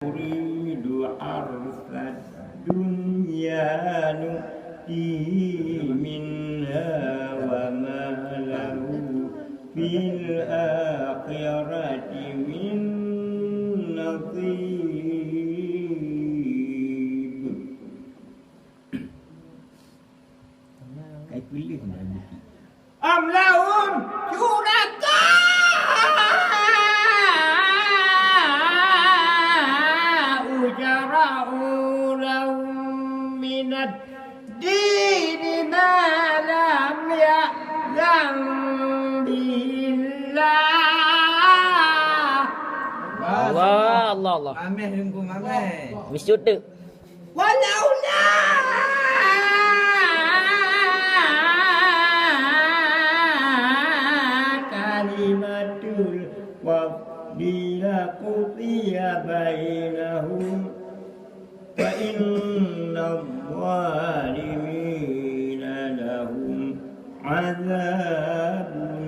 يريد حرث الدنيا نؤتيه منها وما له في الآخرة من نصيب. Kayak pilih nak bukti. Am lahum syuraka ujara'u lahum minad dini ma lam ya'lam billah. Allah. Mameh tunggu mameh. Mesti tu. Walaula kalimatul wafdila qudiya bainahum fa inna zalimina lahum azabun